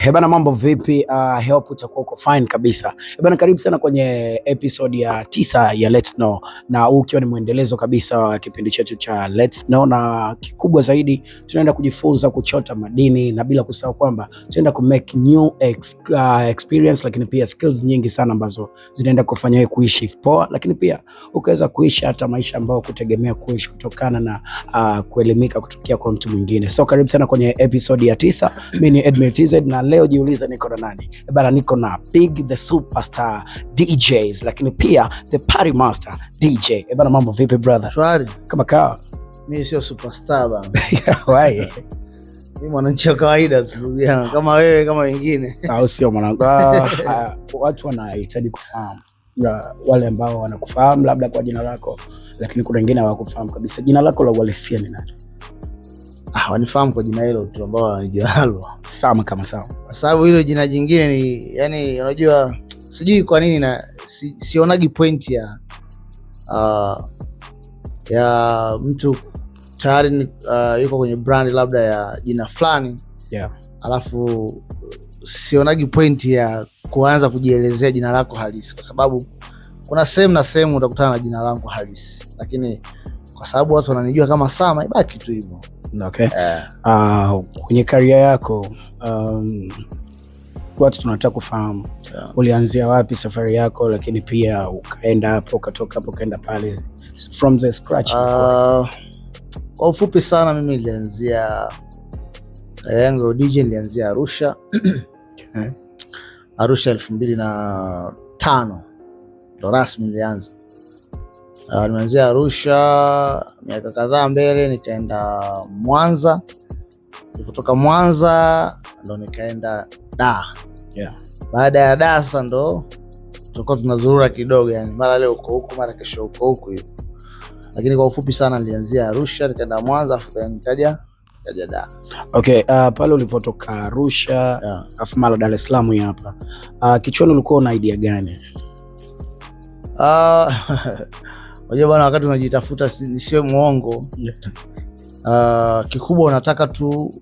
Hebana, mambo vipi? Help utakuwa uko fine kabisa. Hebana, karibu sana kwenye episode ya 9 ya Let's Know, na huu ukiwa ni mwendelezo kabisa wa kipindi chetu cha Let's Know, na kikubwa zaidi tunaenda kujifunza kuchota madini, na bila kusahau kwamba tunaenda ku make new experience, lakini pia skills nyingi sana ambazo zinaenda kufanya wewe kuishi poa, lakini pia ukaweza kuishi hata maisha ambayo kutegemea kuishi kutokana na kuelimika kutokea kwa mtu mwingine. So karibu sana kwenye episode ya 9. Mimi ni Edmil TZ, na leo jiuliza niko na nani? Bana, niko na Big the Superstar DJs, lakini pia the Party Master DJ. Bana, mambo vipi brother? Shwari. Kama kawa. Mimi sio superstar bana. Why? Mimi mwananchi wa kawaida tu kama wewe kama wengine. Au sio mwanangu? Watu wanahitaji kufahamu, wale ambao wanakufahamu labda kwa jina lako, lakini kuna wengine hawakufahamu kabisa. Jina lako la uhalisia ni nani? Wanifahamu kwa jina hilo tu ambao wanijalo. Sama kama sawa. Kwa sababu hilo jina jingine ni yani, unajua sijui kwa nini na sionagi point ya mtu tayari yuko kwenye brand labda ya jina fulani. Yeah. Alafu sionagi point ya kuanza kujielezea jina lako halisi, kwa sababu kuna sehemu na sehemu utakutana na jina langu halisi, lakini kwa sababu watu wananijua kama Sama, ibaki tu hivyo. Okay. Kwenye career yako watu tunataka kufahamu ulianzia wapi safari yako, lakini pia ukaenda hapo, ukatoka hapo ukaenda pale from the scratch. Kwa ufupi sana, mimi nilianzia career yangu DJ nilianzia Arusha. Okay. Arusha 2005 ndo rasmi nilianza. Nimeanzia Arusha miaka kadhaa mbele, nikaenda Mwanza. Nilipotoka Mwanza ndo nikaenda Dar. Yeah. Baada ya Dar sasa ndo tulikuwa tunazurura kidogo, yani mara leo uko huko mara kesho uko huko hiyo. Lakini kwa ufupi sana nilianzia Arusha, nikaenda Mwanza, afu nikaja Dar. Okay, pale ulipotoka Arusha, afu mara Dar es Salaam hapa. Kichwani ulikuwa una idea gani? Unajua bwana, wakati unajitafuta nisiwe muongo. Kikubwa unataka tu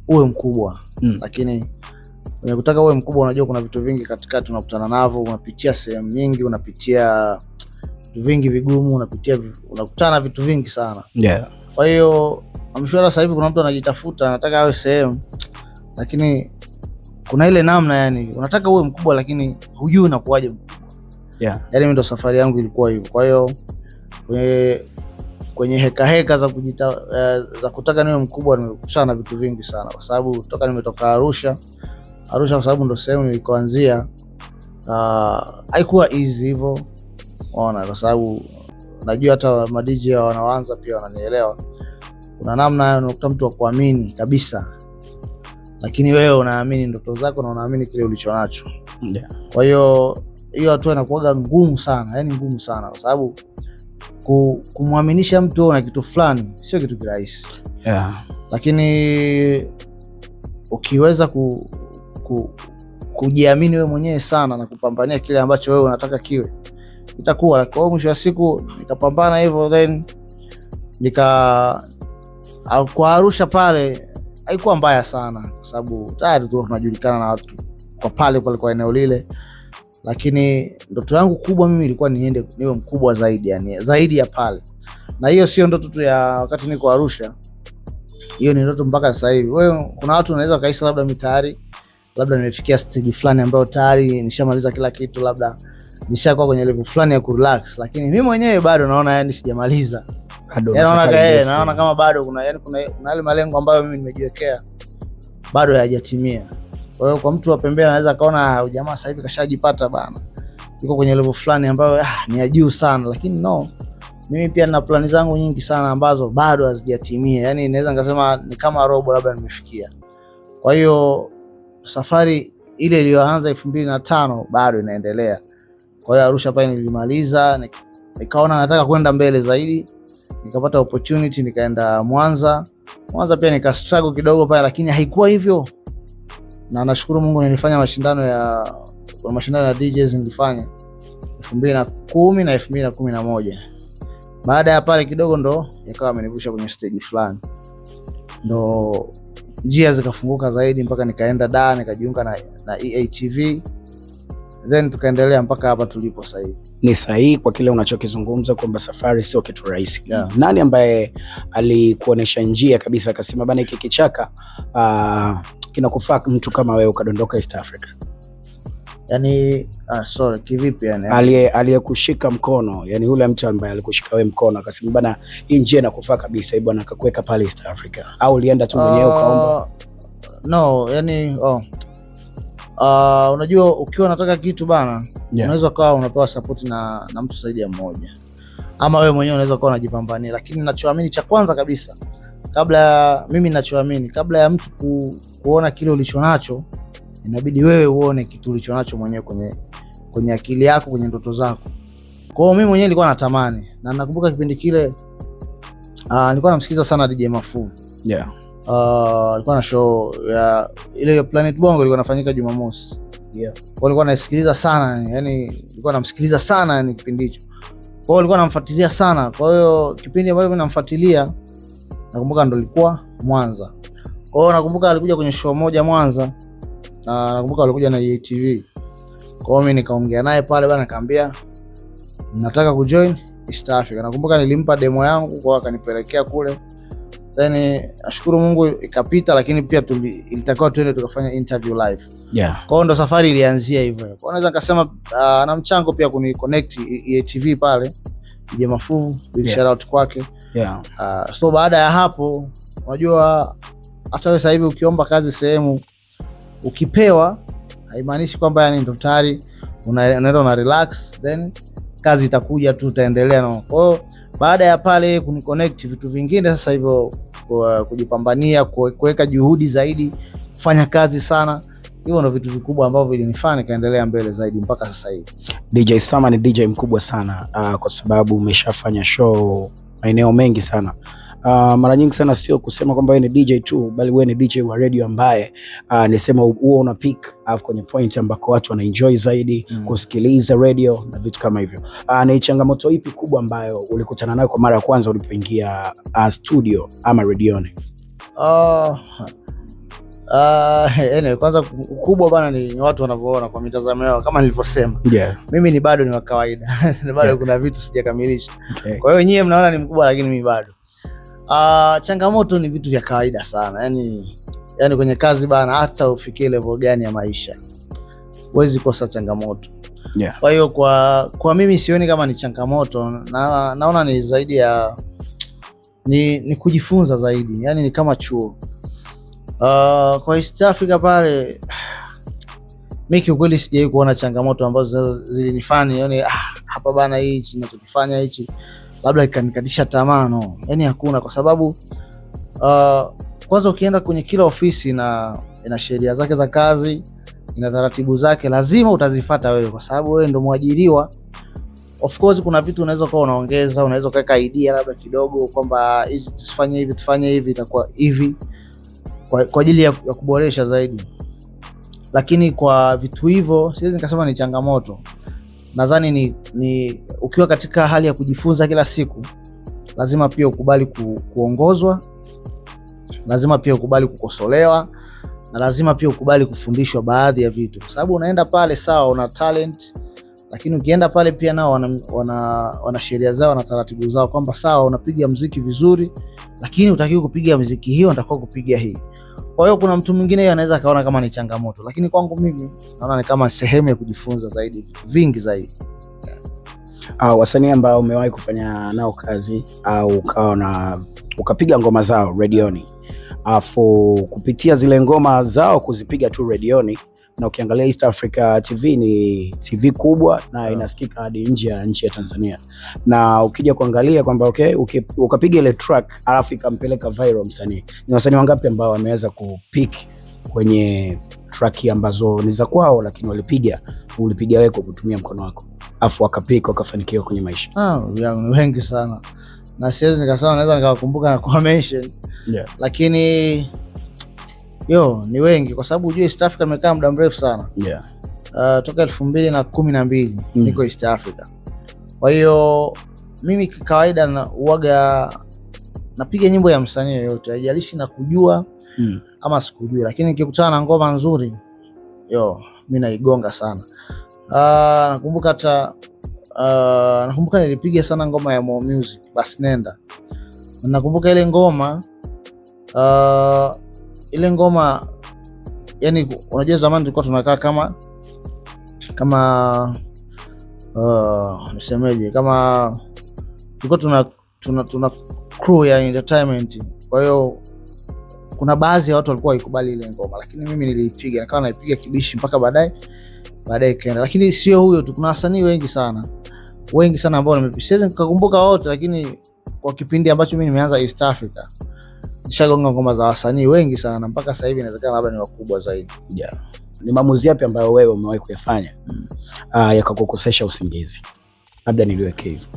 uwe mkubwa. Lakini unataka uwe mkubwa, unajua kuna vitu vingi katikati unakutana navyo, unapitia sehemu nyingi, unapitia vitu vingi vigumu, unakutana na vitu vingi sana. Yeah. Kwa hiyo amshwara sasa hivi kuna mtu anajitafuta, anataka awe sehemu, lakini kuna ile namna, yani unataka uwe mkubwa lakini hujui unakuaje mkubwa. Yeah. Yani mimi ndo safari yangu ilikuwa hivyo. Kwa hiyo kwenye heka za za kutaka niwe mkubwa, nimekutana na vitu vingi sana, kwa sababu toka nimetoka Arusha kwa sababu ndo sehemu nilikoanzia, haikuwa easy hivyo. Unaona, kwa sababu najua hata ma DJ wanaoanza pia wananielewa. Kuna namna unakuta mtu wa kuamini kabisa, lakini wewe unaamini ndoto zako na unaamini kile ulichonacho. Yeah. Kwa hiyo hatua inakuwa ngumu sana, yani ngumu sana, kwa sababu kumwaminisha mtu na kitu fulani sio kitu kirahisi. Yeah. Lakini ukiweza kujiamini wewe mwenyewe sana na kupambania kile ambacho wewe unataka kiwe, itakuwa. Kwa mwisho wa siku nikapambana hivyo, then kwa Arusha pale haikuwa mbaya sana, kwa sababu tayari tunajulikana na watu kwa pale kwa eneo lile. Lakini ndoto yangu kubwa mimi ilikuwa niwe mkubwa zaidi, yani zaidi ya pale. Na hiyo sio ndoto tu ya wakati niko Arusha, hiyo ni ndoto mpaka sasa hivi. Wewe, kuna watu wanaweza kaisa labda mitayari, labda nimefikia stage fulani ambayo tayari nishamaliza kila kitu, labda nishakuwa kwenye level fulani ya kurelax, lakini mimi mwenyewe bado naona yani sijamaliza. Naona kama bado kuna yale malengo ambayo mimi nimejiwekea bado hayajatimia. Kwa hiyo kwa mtu wa pembeni anaweza kaona jamaa sasa hivi kashajipata bana, yuko kwenye level fulani ambayo ni ya juu sana, lakini no, mimi pia nina plani zangu nyingi sana ambazo bado hazijatimia. Yani naweza ngasema ni kama robo labda nimefikia. Kwa hiyo safari ile iliyoanza 2005 bado inaendelea. Kwa hiyo Arusha pale nilimaliza, nikaona nataka kwenda mbele zaidi, nikapata opportunity nikaenda Mwanza pia nika struggle kidogo pale, lakini haikuwa hivyo. Na nashukuru Mungu nilifanya mashindano ya DJs nilifanya 2010 na 2011. Baada ya pale kidogo ndo yakawa amenivusha kwenye stage fulani. Ndo njia zikafunguka zaidi mpaka nikaenda Dar nikajiunga na EATV, then tukaendelea mpaka hapa tulipo sasa hivi. Ni sahihi kwa kile unachokizungumza kwamba safari sio kitu rahisi. Yeah. Nani ambaye alikuonesha njia kabisa akasema bana hiki kichaka kinakufaa mtu kama wewe ukadondoka East Africa? Yani sorry, kivipi yani? Aliyekushika mkono, yani yule mtu ambaye alikushika wewe mkono akasema bana hii njia inakufaa kabisa bwana, akakuweka pale East Africa, au ulienda tu mwenyewe ukaomba? No, yani unajua ukiwa unataka kitu bana, unaweza kuwa unapewa support na mtu zaidi ya mmoja, ama wewe mwenyewe unaweza kuwa unajipambania, lakini ninachoamini cha kwanza kabisa, kabla ya mtu kuona kile ulichonacho, inabidi wewe uone kitu ulichonacho mwenyewe kwenye akili yako, kwenye ndoto zako. Kwa hiyo mimi mwenyewe nilikuwa natamani, na nakumbuka kipindi kile nilikuwa namsikiza sana DJ Mafuvu. Yeah. Alikuwa na show ya ile Planet Bongo ilikuwa inafanyika Jumamosi. Yeah. Kwa nilikuwa nasikiliza sana, yani nilikuwa namsikiliza sana yani kipindi hicho. Kwa hiyo nilikuwa namfuatilia sana. Kwa hiyo kipindi ambacho mimi namfuatilia, nakumbuka ndo ilikuwa Mwanza. Kwa hiyo nakumbuka alikuja kwenye show moja Mwanza, na nakumbuka alikuja na EATV. Kwa hiyo mimi nikaongea naye pale bana, nikamwambia nataka kujoin East Africa. Nakumbuka nilimpa demo yangu, kwa akanipelekea kule. Then ashukuru Mungu ikapita, lakini pia ilitakiwa tuende tukafanya interview live. Yeah. Kwa hiyo ndo safari ilianzia hivyo. Kwa naweza nikasema na mchango pia kuni connect EATV pale, DJ Mafuvu, big shout out kwake. Yeah. So baada ya hapo, unajua hata wewe sasa hivi ukiomba kazi sehemu ukipewa, haimaanishi kwamba yani ndo tayari unaenda una relax, then kazi itakuja tu, utaendelea na. Kwa hiyo baada ya pale kuniconnect vitu vingine sasa hivyo, kujipambania, kuweka juhudi zaidi, kufanya kazi sana, hivyo ndio vitu vikubwa ambavyo vilinifanya nikaendelea mbele zaidi mpaka sasa hivi. DJ Sama ni DJ mkubwa sana kwa sababu umeshafanya show maeneo mengi sana. Mara nyingi sana sio kusema kwamba wewe ni DJ tu, bali wewe ni DJ wa radio ambaye nisema huo una pick kwenye point ambako watu wana enjoy zaidi kusikiliza radio na vitu kama hivyo. Ni changamoto ipi kubwa ambayo ulikutana nayo kwa mara ya kwanza ulipoingia studio ama radioni? Kwanza kubwa bana ni watu wanavyoona kwa mitazamo yao, kama nilivyosema. Yeah. Mimi ni bado ni wa kawaida. Ni bado kuna vitu sijakamilisha. Okay. Kwa hiyo nyie mnaona ni mkubwa, lakini mimi bado. Changamoto ni vitu vya kawaida sana. Yani kwenye kazi bana, hata ufikie level gani ya maisha, huwezi kosa changamoto. Yeah. Kwa hiyo kwa mimi sioni kama ni changamoto, naona ni zaidi ya ni kujifunza zaidi. Yani ni kama chuo. Kwa East Africa pale, mimi kiukweli sijawahi kuona changamoto ambazo zilinifanya yani hapa bana hichi ninachokifanya hichi labda ikanikatisha tamaa. No, yani hakuna, kwa sababu kwanza ukienda kwenye kila ofisi ina sheria zake za kazi, ina taratibu zake, lazima utazifuata wewe, kwa sababu wewe ndo mwajiriwa. Of course kuna vitu unaweza kuwa unaongeza, unaweza kuweka idea labda kidogo kwamba hizi tufanye hivi itakuwa hivi kwa ajili ya kuboresha zaidi, lakini kwa vitu hivyo siwezi nikasema ni changamoto. Nadhani ni ukiwa katika hali ya kujifunza kila siku, lazima pia ukubali kuongozwa, lazima pia ukubali kukosolewa, na lazima pia ukubali kufundishwa baadhi ya vitu, kwa sababu unaenda pale sawa, una talent, lakini ukienda pale pia nao wana sheria zao na taratibu zao, kwamba sawa unapiga muziki vizuri, lakini utakiwa kupiga muziki hiyo, unatakiwa kupiga hii. Kwa hiyo kuna mtu mwingine anaweza kaona kama ni changamoto, lakini kwangu mimi naona ni kama sehemu ya kujifunza zaidi, vitu vingi zaidi. Wasanii ambao umewahi kufanya nao kazi au ukapiga ngoma zao radioni, afu kupitia zile ngoma zao kuzipiga tu radioni, na ukiangalia East Africa TV ni TV kubwa na inasikika hadi nje ya nchi ya Tanzania, na ukija kuangalia kwamba ukapiga ile track alafu ikampeleka viral msanii, ni wasanii wangapi ambao wameweza kupick kwenye track ambazo ni za kwao, lakini ulipiga wewe kwa kutumia mkono wako afu wakapick wakafanikiwa kwenye maisha? Ni wengi sana, na siwezi nikasema naweza nikawakumbuka na kwa mention. Yeah. Lakini ni wengi, kwa sababu unajua East Africa imekaa muda mrefu sana. Yeah. Toka 2012 niko East Africa. Kwa hiyo mimi kawaida uwaga napiga nyimbo ya msanii yoyote, haijalishi na kujua ama sikujui, lakini nikikutana na ngoma nzuri mimi naigonga sana. Nakumbuka nilipiga sana ngoma ya More Music, basi nenda. Nakumbuka ile ngoma yani, unajua zamani tulikuwa tunakaa kama nisemeje, kama tulikuwa tuna crew ya entertainment. Kwa hiyo kuna baadhi ya watu walikuwa waikubali ile ngoma, lakini mimi niliipiga, nikawa naipiga kibishi mpaka baadaye kaenda. Lakini sio huyo tu, kuna wasanii wengi sana ambao nimepiga, nikakumbuka wote, lakini kwa kipindi ambacho mimi nimeanza East Africa nishagonga ngoma za wasanii wengi sana, na mpaka sasa hivi inawezekana labda ni wakubwa zaidi. Ni maamuzi yapi ambayo wewe umewahi kuyafanya yakakukosesha usingizi? Labda niliweke hivyo.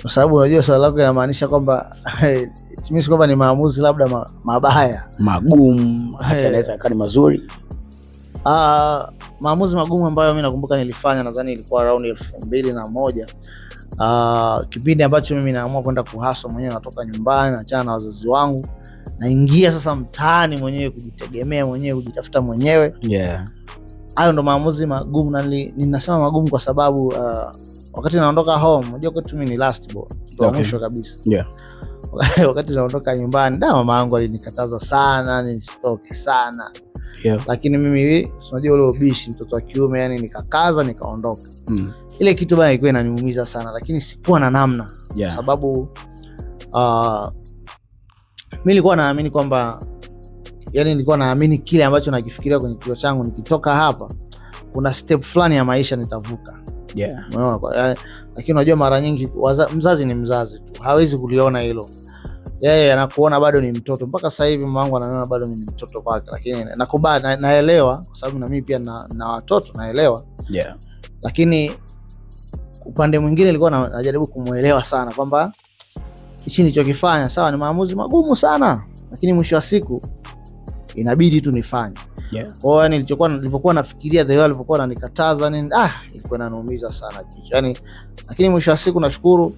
Kwa sababu unajua swali lako linamaanisha kwamba timisi kwamba ni maamuzi labda mabaya, magumu, hata yanaweza yakawa ni mazuri. Maamuzi magumu ambayo mimi nakumbuka nilifanya, nadhani ilikuwa around 2001. Kipindi ambacho mimi naamua kwenda kuhustle mwenyewe, natoka nyumbani, naachana na wazazi wangu, naingia sasa mtaani mwenyewe, kujitegemea mwenyewe, kujitafuta mwenyewe. Hayo ndo maamuzi magumu, na ninasema magumu kwa sababu wakati naondoka home, unajua kwetu mimi ni last born, ndio mwisho kabisa. Wakati naondoka nyumbani, mama yangu alinikataza sana nisitoke sana. Lakini mimi unajua ule ubishi, mtoto wa kiume, yani nikakaza, nikaondoka. Ile kitu bana ilikuwa inaniumiza sana, lakini sikuwa na namna. Sababu mimi nilikuwa naamini kwamba, yani nilikuwa naamini kile ambacho nakifikiria kwenye kichwa changu, nikitoka hapa kuna step fulani ya maisha nitavuka. Unaona, lakini unajua mara nyingi mzazi ni mzazi tu, hawezi kuliona hilo. Yeye anakuona bado ni mtoto. Mpaka sasa hivi mama wangu anaona bado mimi ni mtoto kwake, lakini nakubali, naelewa, kwa sababu na mimi pia na watoto, naelewa. Lakini upande mwingine nilikuwa najaribu kumuelewa sana kwamba hichi nilichokifanya sawa, ni maamuzi magumu sana, lakini mwisho wa siku inabidi tu nifanye. Kwa hiyo nilipokuwa nafikiria the way alipokuwa ananikataza nini, ilikuwa inaniumiza sana kichwa. Yani, lakini mwisho wa siku nashukuru,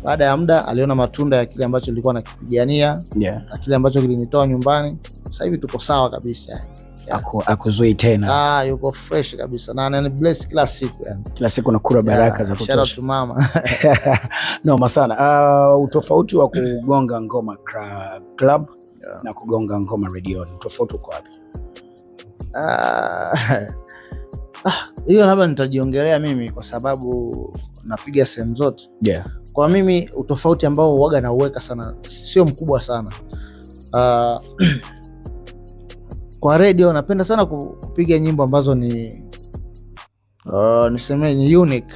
baada ya muda aliona matunda ya kile ambacho nilikuwa nakipigania, na kile ambacho kilinitoa nyumbani. Sasa hivi tuko sawa kabisa. Akuzui tena. Yuko fresh kabisa, na anani bless kila siku yani. Kila siku nakula baraka za kutosha. Shout out to mama. Noma sana. Utofauti wa kugonga ngoma club na kugonga ngoma radio, utofauti uko wapi? Hiyo labda nitajiongelea mimi, kwa sababu napiga sehemu zote. Kwa mimi utofauti ambao huaga na uweka sana, sio mkubwa sana. Kwa radio napenda sana kupiga nyimbo ambazo ni niseme ni unique,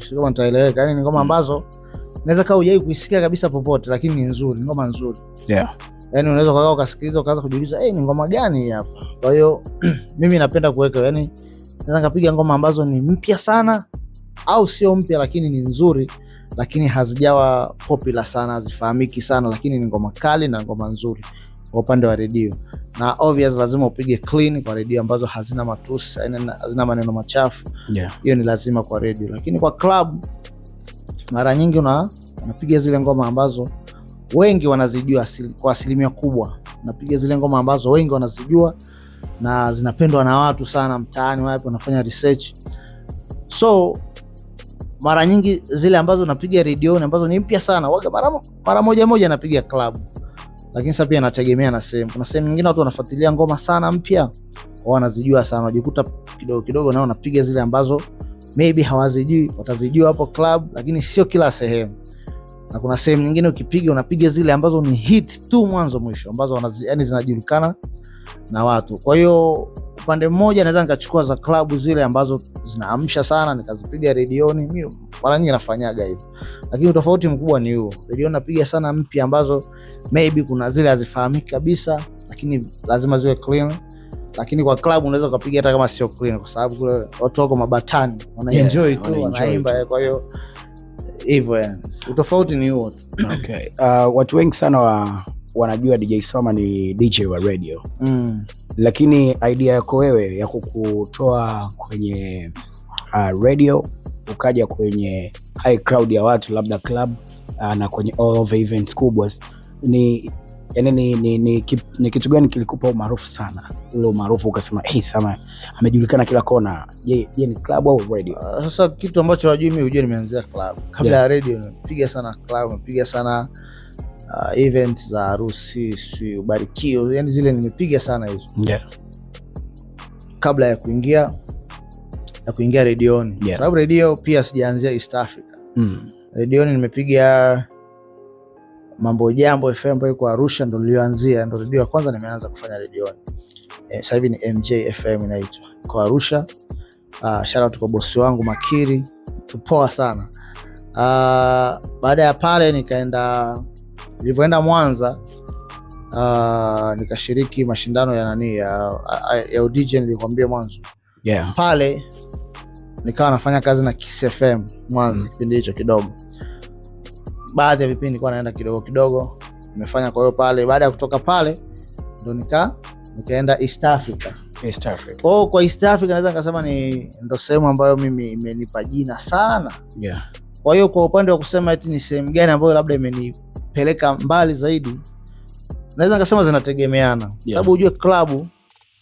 sio kama nitaeleweka, yani ni ngoma ambazo naweza kaa hujai kuisikia kabisa popote, lakini ni nzuri, ngoma nzuri. Yani unaweza kukaa ukasikiliza ukaanza kujiuliza ni ngoma gani hapa. Kwa hiyo mimi napenda kuweka, yani naweza kupiga ngoma ambazo ni mpya sana au sio mpya, lakini ni nzuri, lakini hazijawa popular sana, hazifahamiki sana, lakini ni ngoma kali na ngoma nzuri kwa upande wa radio. Na obvious lazima upige clean kwa radio ambazo hazina matusi, hazina maneno machafu. Hiyo ni lazima kwa radio. Lakini kwa club mara nyingi unapiga zile ngoma ambazo wengi wanazijua, kwa asilimia kubwa unapiga zile ngoma ambazo wengi wanazijua na zinapendwa na watu sana mtaani, wapi wanafanya research. So mara nyingi zile ambazo napiga radio ambazo ni mpya sana, waga mara moja napiga club. Lakini sasa pia nategemea na sehemu. Kuna sehemu nyingine watu wanafuatilia ngoma sana mpya, wao wanazijua sana, wajikuta kidogo nao napiga zile ambazo maybe hawazijui, watazijua hapo club, lakini sio kila sehemu. Na kuna sehemu nyingine ukipiga unapiga zile ambazo ni hit tu mwanzo mwisho, ambazo yani zinajulikana na watu. Kwa hiyo upande mmoja naweza nikachukua za club zile ambazo zinaamsha sana nikazipiga redioni. Mimi mara nyingi nafanyaga hivyo. Lakini tofauti mkubwa ni huo. Radio napiga sana mpya ambazo maybe kuna zile hazifahamiki kabisa, lakini lazima ziwe clean. Lakini kwa club unaweza kupiga hata kama sio clean, kwa sababu kule watu wako mabatani, wanaenjoy tu, wanaimba. Kwa hiyo hivyo yani. Utofauti ni huo. Okay. Watu wengi sana wanajua DJ Soma ni DJ wa radio. Lakini idea yako wewe ya kukutoa kwenye radio ukaja kwenye high crowd ya watu, labda club, na kwenye all of events kubwa, ni yani ni kitu gani kilikupa umaarufu sana, ule umaarufu ukasema Sama amejulikana kila kona? Je, ni club au radio? Sasa kitu ambacho wajui mimi hujua nimeanzia club kabla ya radio. Nimepiga sana club, nimepiga sana events za harusi, ubarikio, yani zile nimepiga sana hizo kabla ya kuingia redioni. Sababu radio pia sijaanzia East Africa. Redioni nimepiga Mambo Jambo FM ambayo iko Arusha, ndo nilioanzia, ndo redio ya kwanza nimeanza kufanya redioni. Sasa hivi ni MJ FM inaitwa, iko Arusha. Shout out kwa bosi wangu Makiri, tupoa sana. Baada ya pale nilivyoenda Mwanza, nikashiriki mashindano ya ya DJ nilikwambia mwanzo. Pale nikawa nafanya kazi na Kiss FM Mwanza kipindi hicho kidogo. Baadhi ya vipindi nilikuwa naenda kidogo nimefanya. Kwa hiyo pale, baada ya kutoka pale ndo nikaenda East Africa. Kwa East Africa naweza nikasema ndo sehemu ambayo mimi imenipa jina sana. Kwa hiyo kwa upande wa kusema eti ni sehemu gani ambayo labda imenipeleka mbali zaidi, naweza nikasema zinategemeana. Sababu ujue club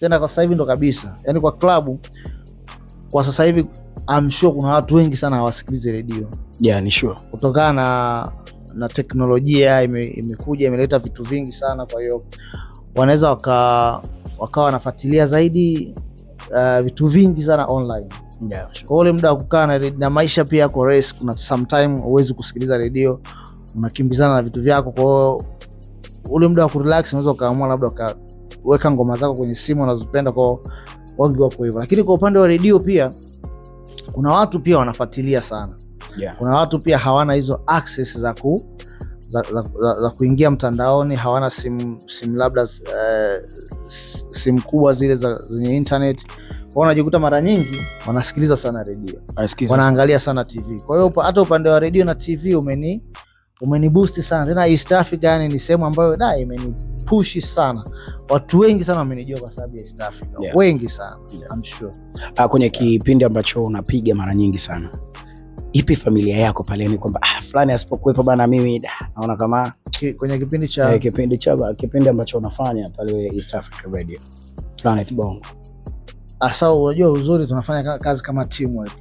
tena kwa sasa hivi ndo kabisa, yani kwa club kwa sasa hivi I'm sure kuna watu wengi sana hawasikilize radio. Ni sure. Kutokana na teknolojia imekuja, imeleta vitu vingi sana. Kwa hiyo wanaweza wakawa wanafuatilia zaidi vitu vingi sana online. Kwa ule muda wa kukaa na maisha pia yako race, kuna sometime huwezi kusikiliza radio, unakimbizana na vitu vyako. Kwa hiyo ule muda wa kurelax unaweza kaamua labda ukaweka ngoma zako kwenye simu unazopenda, kwa wengi wako hivyo. Lakini kwa upande wa radio pia kuna watu pia wanafuatilia sana. Kuna watu pia hawana hizo access za kuingia mtandaoni, hawana simu labda simu kubwa zile zenye internet. Kwa wanajikuta mara nyingi wanasikiliza sana radio, wanaangalia sana TV. Kwa hiyo hata upande wa radio na TV umeni boost sana. Tena East Africa yani ni sehemu ambayo imeni push sana. Watu wengi sana wamenijua kwa sababu ya East Africa. Wengi sana. I'm sure. Kwenye kipindi ambacho unapiga mara nyingi sana, ipi familia yako pale, ni kwamba fulani asipokuwepo bana mimi naona kama kwenye kipindi ambacho unafanya pale East Africa Radio Planet Bongo? Asa unajua uzuri tunafanya kazi kama teamwork.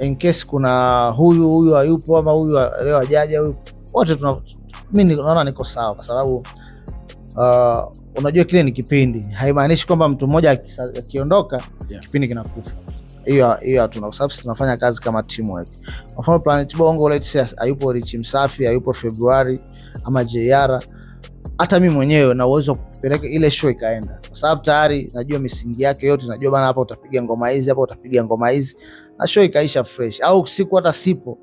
In case kuna huyu hayupo ama huyu leo hajaja, huyu wote mimi naona niko sawa, kwa sababu unajua kile ni kipindi, haimaanishi kwamba mtu mmoja akiondoka kipindi kinakufa. Hiyo tunafanya kazi kama teamwork. Kwa mfano Planet Bongo, let's say hayupo Rich Msafi, hayupo February ama JR, hata mimi mwenyewe na uwezo kupeleka ile show ikaenda, kwa sababu tayari najua misingi yake yote. Najua bana, hapa utapiga ngoma hizi, hapa utapiga ngoma hizi, na show ikaisha fresh. Au siku hata sipo,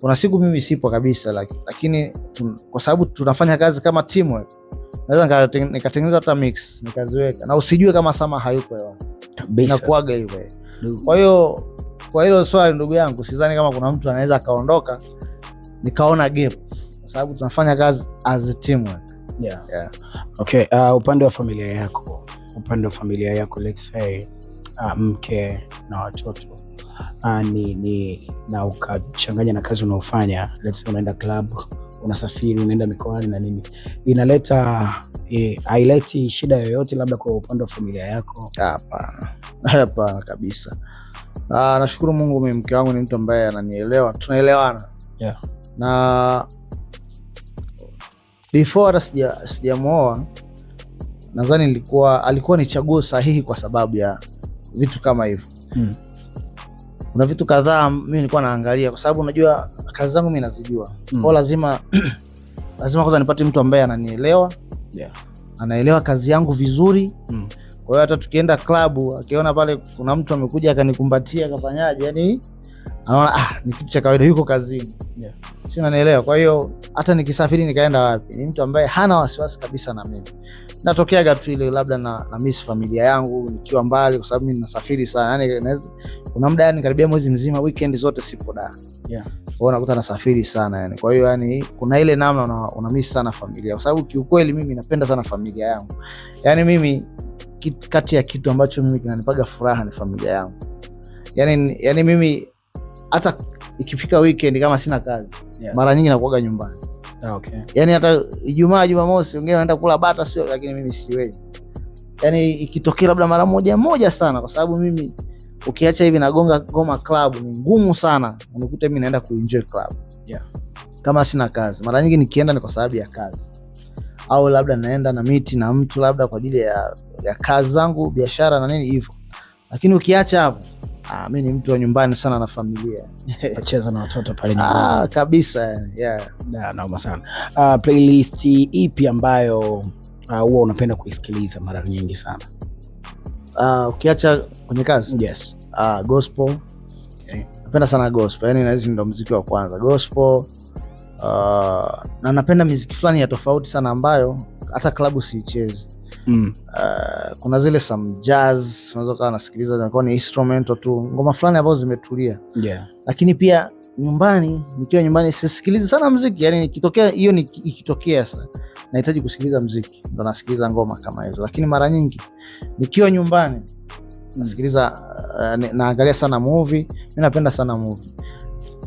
kuna siku mimi sipo kabisa, lakini kwa sababu tunafanya kazi kama teamwork, naweza nikatengeneza hata mix nikaziweka, na usijue kama Sama hayupo hewa kabisa, inakuaga hivyo. Kwa hiyo kwa hilo swali, ndugu yangu, sidhani kama kuna mtu anaweza kaondoka nikaona gap, kwa sababu tunafanya kazi as a teamwork. Okay, upande wa familia yako, let's say mke na watoto, na ukachanganya na kazi unaofanya, let's say unaenda club, unasafiri, unaenda mikoani na nini, haileti shida yoyote labda kwa upande wa familia yako? Hapana kabisa. Nashukuru Mungu, mimi mke wangu ni mtu ambaye ananielewa, tunaelewana. Na before hata sijamuoa, nadhani alikuwa ni chaguo sahihi kwa sababu ya vitu kama hivyo. Kuna vitu kadhaa mimi nilikuwa naangalia, kwa sababu unajua kazi zangu mimi nazijua. Kwa lazima kwanza nipate mtu ambaye ananielewa, anaelewa kazi yangu vizuri. Kwa hiyo hata tukienda club, akiona pale kuna mtu amekuja akanikumbatia akafanyaje, yani anaona ni kitu cha kawaida, yuko kazini. Si unanielewa? Kwa hiyo hata nikisafiri nikaenda wapi, ni mtu ambaye hana wasiwasi kabisa na mimi. Natokeaga tu ile labda na miss familia yangu nikiwa mbali, kwa sababu mimi nasafiri sana. Yani kuna muda karibia mwezi mzima, weekend zote sipo da. Kwa nakuta nasafiri sana yani. Kwa hiyo yani kuna ile namna una miss sana familia, kwa sababu kiukweli mimi napenda sana familia yangu. Yani mimi kati ya kitu ambacho mimi kinanipaga furaha ni familia yangu. Yani mimi hata ikifika weekend kama sina kazi, mara nyingi nakuaga nyumbani. Okay. Yani hata Ijumaa, Jumamosi wengine wanaenda kula bata sio, lakini mimi siwezi. Yani ikitokea labda mara moja sana, kwa sababu mimi ukiacha hivi nagonga ngoma club ni ngumu sana unikute mimi naenda kuenjoy club. Kama sina kazi. Mara nyingi nikienda ni kwa sababu ya kazi. Au labda naenda na miti na mtu labda kwa ajili ya kazi zangu, biashara na nini hivyo. Lakini ukiacha hapo, mimi ni mtu wa nyumbani sana na familia. Nacheza na watoto pale nyumbani. Kabisa, naomba sana. Playlist ipi ambayo huwa unapenda kuisikiliza mara nyingi sana? Ukiacha kwenye kazi? Yes. Gospel. Okay. Napenda sana gospel. Yani hizi ndio muziki wa kwanza. Gospel. Na napenda muziki fulani ya tofauti sana ambayo hata klabu siichezi. Kuna zile some jazz unaweza kuwa unasikiliza na ni instrumental tu, ngoma fulani ambazo zimetulia. Lakini pia nyumbani, nikiwa nyumbani sisikilizi sana muziki. Yani ikitokea hiyo, ikitokea sasa nahitaji kusikiliza muziki ndo nasikiliza ngoma kama hizo. Lakini mara nyingi nikiwa nyumbani nasikiliza, naangalia sana movie. Mimi napenda sana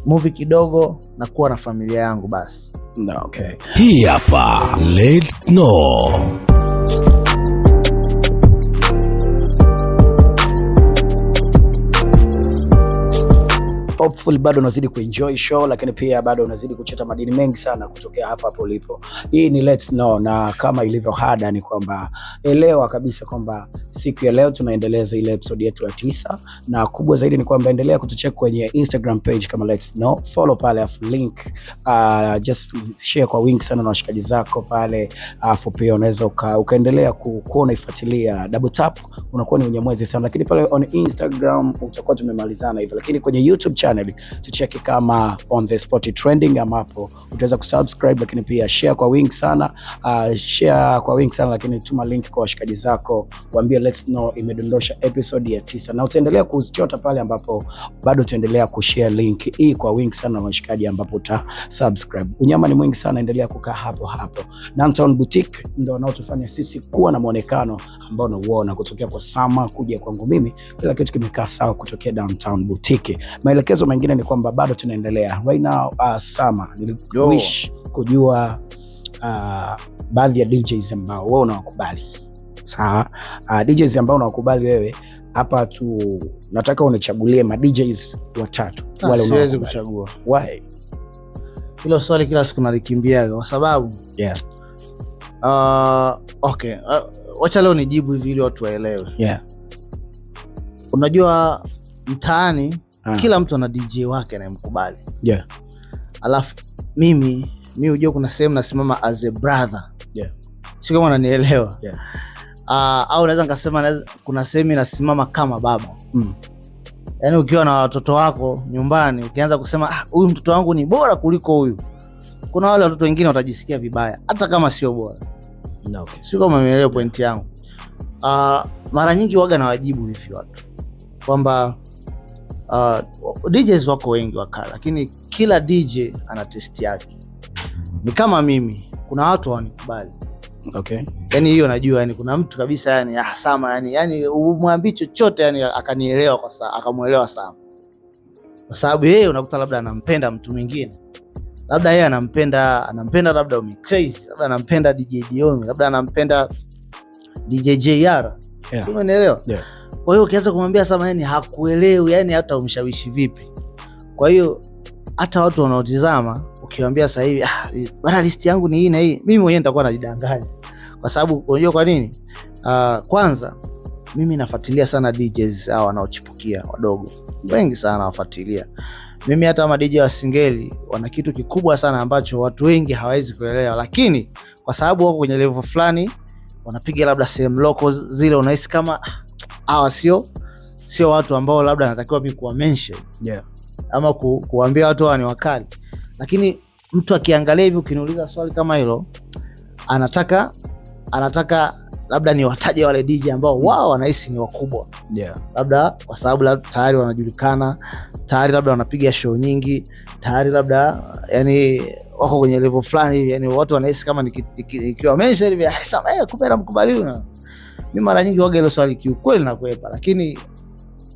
movie kidogo na kuwa na familia yangu basi. Okay. Hii hapa Let's Know. Hopefully bado unazidi kuenjoy show, lakini pia bado unazidi kuchota madini mengi sana kutokea hapa ulipo. Hii ni Let's Know, na kama ilivyo hada ni kwamba elewa kabisa kwamba siku ya leo tunaendeleza ile episode yetu ya 9, na kubwa zaidi ni kwamba endelea kutucheck kwenye Instagram page kama Let's Know, follow pale, afu link just share kwa wingi sana na washikaji zako pale, afu pia unaweza ukaendelea kuona ifuatilia, double tap unakuwa ni unyamwezi sana. Lakini pale on Instagram utakuwa tumemalizana hivyo, lakini kwenye YouTube channel tucheki kama On The Spot Trending, ambapo utaweza kusubscribe, lakini pia share kwa wingi sana, lakini tuma link kwa washikaji zako, waambie Let's Know imedondosha episode ya 9, na utaendelea kuzichota pale ambapo bado utaendelea kushare link hii kwa wingi sana na washikaji ambapo uta subscribe. Unyama ni mwingi sana, endelea kukaa hapo. Downtown Boutique ndio wanaotufanya sisi kuwa na muonekano ambao unauona kutokea kwa Sama kuja kwangu mimi, kila kitu kimekaa sawa kutokea Downtown Boutique. Maelekezo mengine ni kwamba bado tunaendelea right now. Sama, niliwish kujua baadhi ya DJs ambao wewe unawakubali. Sawa, DJs ambao unawakubali wewe hapa tu, nataka unichagulie ma DJs 3 wale. Siwezi kuchagua. Why? Hilo swali kila siku nalikimbia kwa sababu yes. Okay, wacha leo nijibu hivi ili watu waelewe. Unajua mtaani kila mtu ana DJ wake anayemkubali. Alafu mimi unajua kuna sehemu nasimama as a brother. Sio kama unanielewa. Au naweza nikasema kuna sehemu nasimama kama baba. Yaani ukiwa na watoto wako nyumbani ukianza kusema huyu mtoto wangu ni bora kuliko huyu, kuna wale watoto wengine watajisikia vibaya hata kama sio bora. Okay. Sio kama umeelewa point yangu. Mara nyingi waga na wajibu hivi watu kwamba DJs wako wengi wakala, lakini kila DJ ana test yake. Ni kama mimi, kuna watu hawanikubali. Okay. Yani hiyo najua, yani kuna mtu kabisa yani Sama, yani umwambie chochote yani akanielewa akamuelewa Sama. Kwa sababu yeye unakuta labda anampenda mtu mwingine. Labda yeye anampenda labda Umi Crazy, labda anampenda DJ Dion, labda anampenda DJ JR. Umeelewa? Kwa hiyo ukianza kumwambia Sama yani hakuelewi, yani hata umshawishi vipi. Kwa hiyo hata watu wanaotizama ukiwaambia sasa hivi bana list yangu ni hii na hii, mimi mwenyewe nitakuwa najidanganya. Kwa sababu unajua kwa nini? Kwanza mimi nafuatilia sana DJs hao wanaochipukia wadogo. Wengi sana wafuatilia. Mimi hata kama DJ wa Singeli wana kitu kikubwa sana ambacho watu wengi hawawezi kuelewa, lakini kwa sababu wako kwenye level fulani wanapiga labda same local zile, unahisi kama hawa sio watu ambao labda anatakiwa mimi kuwa mention. Ama kuambia watu hawa ni wakali. Lakini mtu akiangalia hivi ukiniuliza swali kama hilo, anataka labda ni wataje wale DJ ambao wao wanahisi ni wakubwa. Labda kwa sababu tayari wanajulikana, tayari labda wanapiga show nyingi, tayari labda yani wako kwenye level fulani hivi, yani watu wanahisi kama nikiwa mention hivi Sama kumbe namkubaliwa. Mimi mara nyingi waga hilo swali kiukweli na kuepa, lakini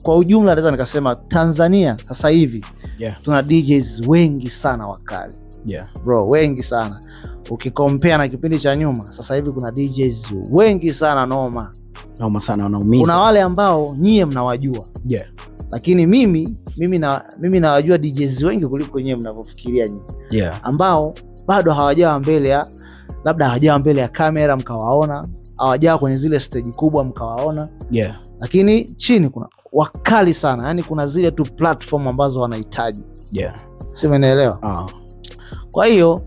kwa ujumla naweza nikasema Tanzania sasa hivi tuna DJs wengi sana wakali. Bro, wengi sana. Ukikompare na kipindi cha nyuma, sasa hivi kuna DJs wengi sana noma sana, wanaumiza. Kuna wale ambao nyie mnawajua. Lakini mimi nawajua DJs wengi kuliko nyie mnavyofikiria nyie. Ambao bado hawajawa mbele ya, labda hawajawa mbele ya kamera mkawaona, hawajawa kwenye zile stage kubwa mkawaona. Lakini chini kuna wakali sana. Yani kuna zile tu platform ambazo wanahitaji. Si umeelewa? Kwa hiyo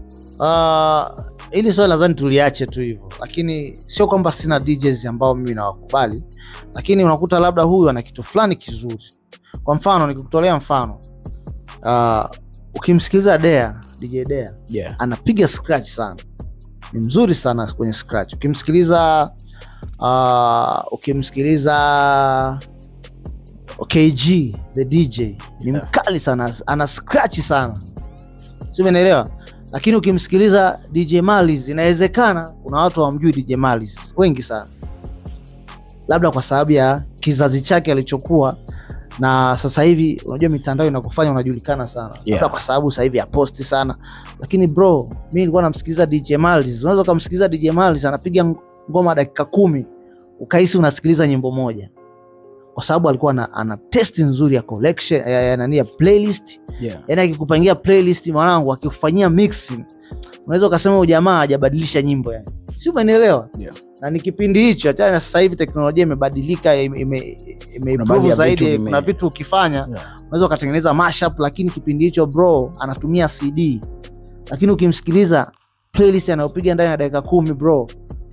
ili swali nadhani tuliache tu hivyo. Lakini sio kwamba sina DJs ambao mimi nawakubali, lakini unakuta labda huyu ana kitu fulani kizuri. Kwa mfano nikikutolea mfano, ukimsikiliza DJ Dea, anapiga scratch sana. Ni mzuri sana kwenye scratch. Ukimsikiliza KG the DJ ni mkali sana, ana scratch sana. Sio, umeelewa? Lakini ukimsikiliza DJ Maliz, inawezekana kuna watu hawamjui DJ Maliz wengi sana, labda kwa sababu ya kizazi chake alichokuwa. Na sasa hivi unajua mitandao inakufanya unajulikana sana. Labda kwa sababu sasa hivi ya posti sana. Lakini bro, mimi nilikuwa namsikiliza DJ Maliz. Unaweza kumsikiliza DJ Maliz anapiga ngoma dakika 10 ukahisi unasikiliza nyimbo moja. Kwa sababu alikuwa ana test nzuri ya collection ya playlist. Yaani akikupangia playlist mwanangu, akikufanyia mixing, unaweza ukasema huyu jamaa hajabadilisha nyimbo yani. Sio, umeelewa? Na ni kipindi hicho, acha sasa hivi teknolojia imebadilika, imeimprove zaidi. Kuna vitu ukifanya unaweza ukatengeneza mashup, lakini kipindi hicho bro anatumia CD. Lakini ukimsikiliza playlist anayopiga ndani ya dakika 10 bro,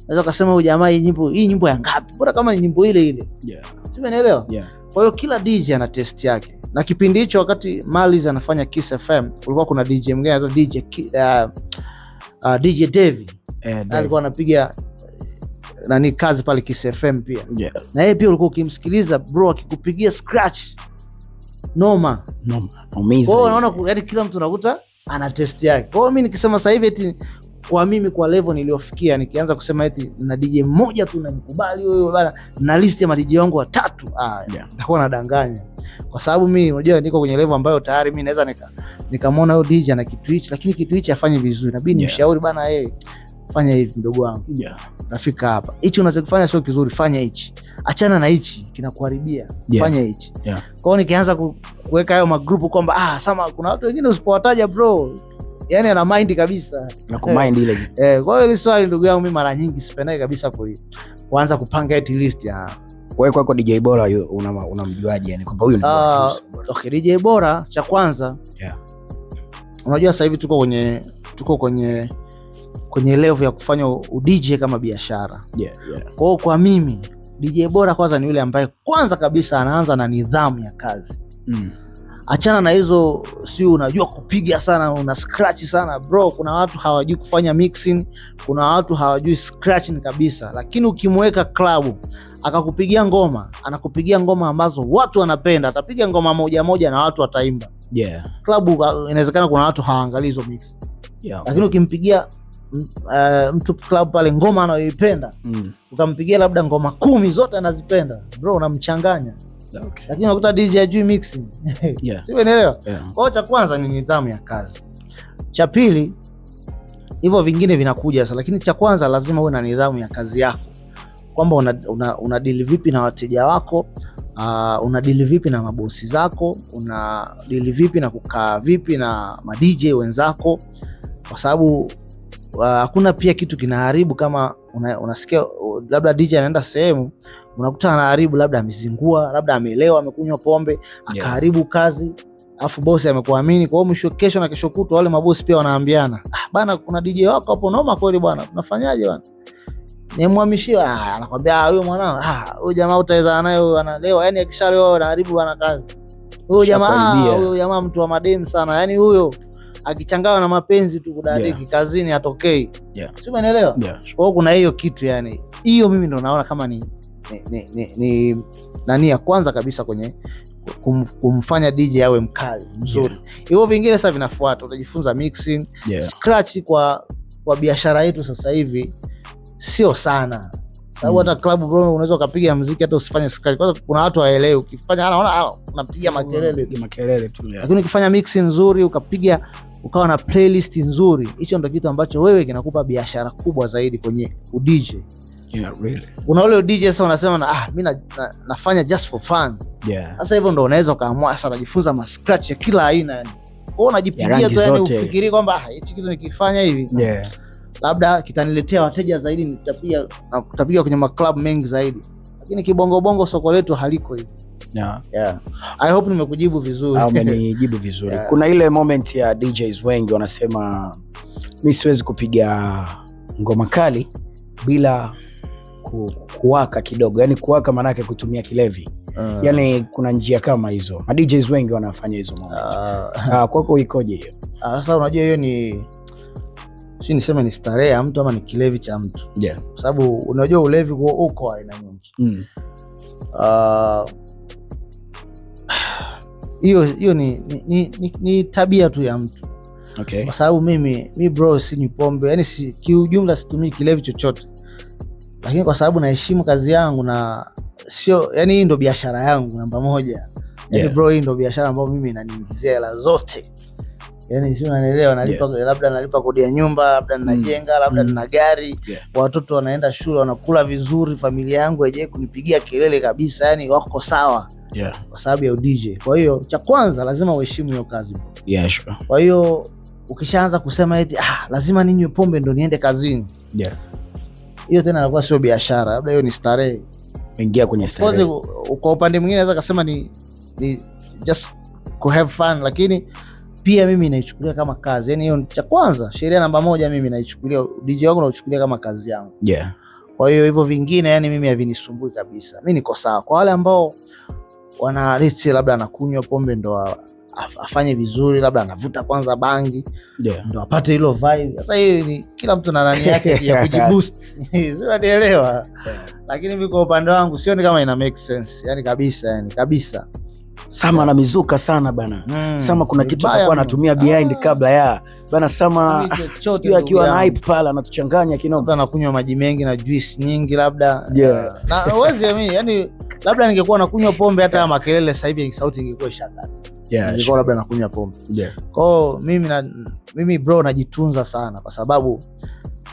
unaweza ukasema huyu jamaa hii nyimbo ya ngapi? Bora kama ni nyimbo ile ile. Sio, umeelewa? Kwa hiyo kila DJ ana test yake. Na kipindi hicho wakati Maliz anafanya Kiss FM, kulikuwa kuna DJ mwingine anaitwa DJ Davy. Alikuwa anapiga kazi pale Kiss FM pia. Na yeye pia ulikuwa ukimsikiliza bro akikupigia scratch noma. Amazing. Kwa hiyo unaona, yani kila mtu anakuta ana test yake. Kwa hiyo mimi nikisema sasa hivi eti kwa mimi kwa level niliofikia, nikianza kusema eti na DJ mmoja tu namkubali huyo bana, na list ya DJ wangu watatu, nitakuwa nadanganya. Kwa sababu mimi unajua niko kwenye level ambayo tayari mimi naweza nikamwona huyo DJ na kitu hichi, lakini kitu hichi afanye vizuri. Inabidi nimshauri bana, fanya hivi mdogo wangu. Nafika hapa. Hichi unachokifanya sio kizuri, fanya hichi. Achana na hichi, kinakuharibia. Fanya hichi. Kwa hiyo nikianza kuweka hayo magrupu kwamba sama kuna watu wengine usipowataja bro, yani ana mind kabisa. Na kumind ile. Kwa hiyo ile swali ndugu yangu mimi mara nyingi sipendai kabisa kuanza kupanga hit list ya. Wewe kwako DJ bora unamjuaje yani kwamba huyu ni bora? Okay, DJ bora cha kwanza. Unajua sasa hivi tuko kwenye level ya kufanya DJ kama biashara. Kwa hiyo kwa mimi DJ bora kwanza ni yule ambaye kwanza kabisa anaanza na nidhamu ya kazi. Achana na hizo si unajua kupiga sana, una scratch sana bro. Kuna watu hawajui kufanya mixing, kuna watu hawajui scratching kabisa. Lakini ukimweka club akakupigia ngoma, anakupigia ngoma ambazo watu wanapenda, atapiga ngoma moja moja na watu wataimba. Club inawezekana kuna watu hawaangalii hizo mix. Lakini ukimpigia mtu club pale ngoma anayoipenda, ukampigia labda ngoma 10 zote anazipenda, bro unamchanganya. Lakini unakuta DJ ajui mixing. Sio, unaelewa? Kwa cha kwanza ni nidhamu ya kazi. Cha pili hivyo vingine vinakuja sasa, lakini cha kwanza lazima uwe na nidhamu ya kazi yako. Kwamba una deal vipi na wateja wako, una deal vipi na mabosi zako, una deal vipi na kukaa vipi na ma DJ wenzako. Kwa sababu hakuna pia kitu kinaharibu kama unasikia labda DJ anaenda sehemu unakuta anaharibu, labda amezingua, labda amelewa, amekunywa pombe, akaharibu kazi, afu bosi amekuamini. Kwa hiyo mwisho kesho na kesho kutwa wale mabosi pia wanaambiana, bana kuna DJ wako hapo noma kweli bwana, tunafanyaje bwana? Nimwhamishia, anakuambia huyo mwanao, huyo jamaa utaweza naye, huyo analewa, yani akishalewa anaharibu bwana kazi. Huyo jamaa mtu wa madem sana, yani huyo akichanganywa na mapenzi tu kudadiki kazini atokei. Sio, umeelewa? Kwa hiyo kuna hiyo kitu, yani hiyo mimi ndo naona kama ni nani ya kwanza kabisa kwenye kumfanya DJ awe mkali mzuri. Hivyo vingine sasa vinafuata, utajifunza mixing, scratch kwa biashara yetu sasa hivi sio sana. Sababu hata club bro unaweza kupiga muziki hata usifanye scratch. Kwanza kuna watu waelewi ukifanya anaona unapiga makelele tu. Lakini ukifanya mix nzuri ukawa na playlist nzuri, hicho ndio kitu ambacho wewe kinakupa biashara kubwa zaidi kwenye DJ. Yeah, really. Kuna ule DJ sasa unasema mimi nafanya just for fun. Yeah. Sasa hivyo ndio unaweza kaamua sasa unajifunza ma scratch ya kila aina yani. Wewe unajipigia tu yani ufikiri kwamba hichi kitu nikifanya hivi. Yeah. Labda kitaniletea wateja zaidi, nitapiga kwenye maclub mengi zaidi. Lakini kibongo soko letu haliko hivi. Yeah. I hope nimekujibu vizuri. Umenijibu vizuri. Yeah. Kuna ile moment ya DJs wengi wanasema mimi siwezi kupiga ngoma kali bila kuwaka kidogo. Yaani kuwaka maana yake kutumia kilevi. Yaani kuna njia kama hizo. Ma DJs wengi wanafanya hizo moment. Kwako ikoje hiyo? Sasa unajua hiyo ni niseme ni starehe ya mtu ama ni kilevi cha mtu. Yeah. Kwa sababu unajua ulevi uko aina nyingi. Hiyo ni tabia tu ya mtu. Okay. Kwa sababu mimi bro sinywi pombe, yani kiujumla situmii kilevi chochote. Lakini kwa sababu naheshimu kazi yangu na sio, yani hii ndio biashara yangu namba moja. Yani bro, hii ndio biashara ambayo mimi inaniingizia hela zote. Yani sio, unanielewa, labda nalipa kodi ya nyumba, labda ninajenga, labda nina gari, watoto wanaenda shule, wanakula vizuri, familia yangu haijawahi kunipigia kelele kabisa, yani wako sawa. Yeah. Kwa sababu ya DJ. Kwa hiyo cha kwanza lazima uheshimu hiyo kazi. Yeah, sure. Kwa hiyo ukishaanza kusema eti lazima ninywe pombe ndo niende kazini. Yeah. Hiyo tena inakuwa sio biashara, labda hiyo ni starehe. Ingia kwenye starehe. Kwa upande mwingine naweza kusema ni just to have fun, lakini pia mimi naichukulia kama kazi. Yani hiyo cha kwanza, sheria namba moja, mimi naichukulia DJ wangu nauchukulia kama kazi yangu. Yeah. Kwa hiyo hivyo vingine yani mimi havinisumbui kabisa. Mimi niko sawa. Kwa wale ambao labda anakunywa pombe ndo afanye vizuri, labda anavuta kwanza bangi, ndo apate hilo vibe. Sasa hii ni kila mtu na nani yake ya kujiboost. Sio, unanielewa? Lakini mimi kwa upande wangu sioni kama ina make sense. Yani kabisa. Sama na mizuka sana bana. Sama kuna kitu atakuwa anatumia behind kabla ya bana. Sama sio akiwa na hype pala anatuchanganya kinoma. Labda anakunywa maji mengi na juice nyingi labda. Na uweze mimi yani labda ningekuwa nakunywa pombe hata makelele sasa hivi sauti ingekuwa ishakata. Ningekuwa labda nakunywa pombe. Kwa mimi bro najitunza sana kwa sababu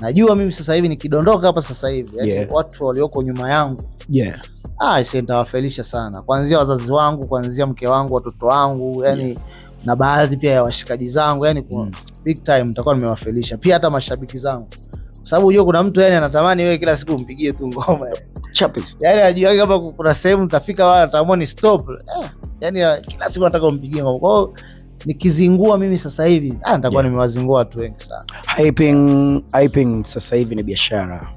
najua mimi sasa hivi nikidondoka hapa sasa hivi yani watu walioko nyuma yangu nitawafelisha sana, kuanzia wazazi wangu, kuanzia mke wangu, watoto wangu, yani na baadhi pia ya washikaji zangu, yani big time nitakuwa nimewafelisha, pia hata mashabiki zangu, kwa sababu unajua kuna mtu yani anatamani wewe kila siku umpigie tu ngoma chapi, yani anajua kama kuna sehemu mtafika wala ataamua ni stop, yani kila siku nataka umpigie ngoma. Kwa hiyo nikizingua mimi sasa hivi nitakuwa nimewazingua watu wengi sana. Hyping sasa hivi ni biashara.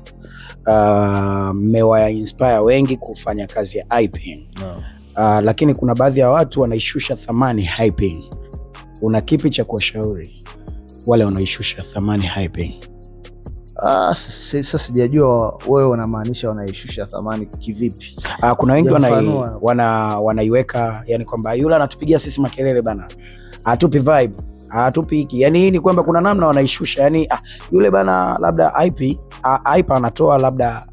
Mmewa inspire wengi kufanya kazi ya hyping. Lakini kuna baadhi ya watu wanaishusha thamani hyping. Una kipi cha kuwashauri wale wanaishusha thamani hyping? Sasa sijajua wewe unamaanisha wanaishusha thamani kivipi? Kuna wengi wanaiweka yani kwamba yule anatupigia sisi makelele bana, atupi vibe, atupi hiki. Yani ni kwamba kuna namna wanaishusha, yani yule bana labda hype anatoa labda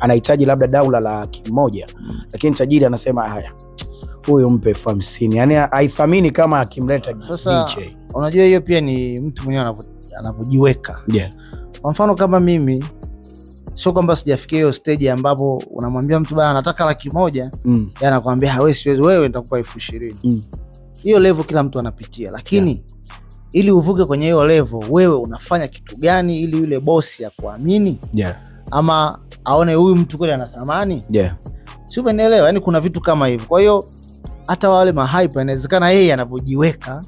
anahitaji labda daula $100,000, lakini tajiri anasema haya, huyo mpe $50,000. Yani haithamini kama akimleta DJ. Unajua hiyo pia ni mtu mwenyewe anavyojiweka. Kwa mfano kama mimi, sio kwamba sijafikia hiyo stage ambapo unamwambia mtu bana nataka $100,000, yeye anakuambia wewe siwezi, wewe nitakupa $20,000. Hiyo level kila mtu anapitia, lakini ili uvuke kwenye hiyo level, wewe unafanya kitu gani ili yule bosi akuamini? Ama aone huyu mtu kweli ana thamani? Sio, umeelewa? Yani kuna vitu kama hivyo. Kwa hiyo hata wale mahype inawezekana yeye anavyojiweka,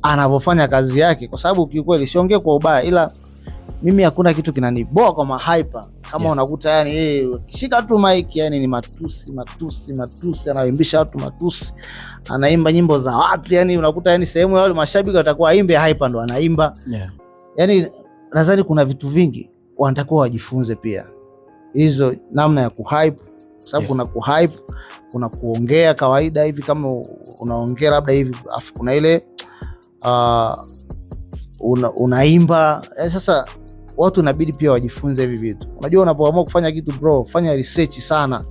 anavyofanya kazi yake, kwa sababu kiukweli siongee kwa ubaya, ila mimi hakuna kitu kinaniboa kwa mahype kama unakuta yani yeye kishika tu mic yani ni matusi, anaimbisha watu matusi, anaimba nyimbo za watu, yani unakuta yani sehemu ya wale mashabiki watakuwa aimbe hype ndo anaimba. Yani nadhani kuna vitu vingi wanatakuwa wajifunze pia hizo namna ya kuhype, sababu kuna kuhype, kuna kuongea kawaida hivi kama unaongea labda hivi, afu kuna ile unaimba. Sasa watu inabidi pia wajifunze hivi vitu. Unajua unapoamua kufanya kitu bro, fanya research sana.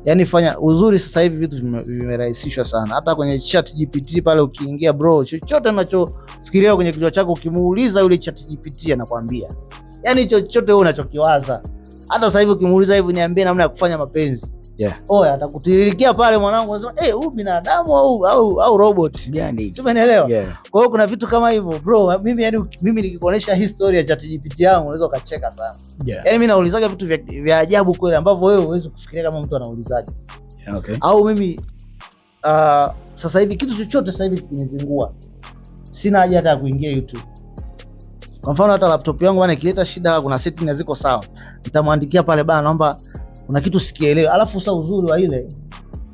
Yani fanya uzuri, sasa hivi vitu vimerahisishwa sana. Hata kwenye ChatGPT pale ukiingia bro, chochote unachofikiria kwenye kichwa chako ukimuuliza yule ChatGPT anakuambia. Yani chochote wewe unachokiwaza. Hata sasa hivi ukimuuliza hivi niambie namna ya kufanya mapenzi. Oya atakutiririkia pale mwanangu, anasema huyu binadamu au robot gani? Umeelewa? Kwa hiyo kuna vitu kama hivyo bro. Mimi nikikuonesha history ya ChatGPT yangu unaweza ukacheka sana. Yani mimi naulizaga vitu vya ajabu kweli ambavyo wewe huwezi kufikiria kama mtu anaulizaje. Au mimi sasa hivi kitu chochote sasa hivi kinizingua, sina haja hata ya kuingia YouTube. Kwa mfano hata laptop yangu bana ikileta shida, kuna setting haziko sawa, nitamwandikia pale bana, naomba kuna kitu sikielewi. Alafu sasa uzuri wa ile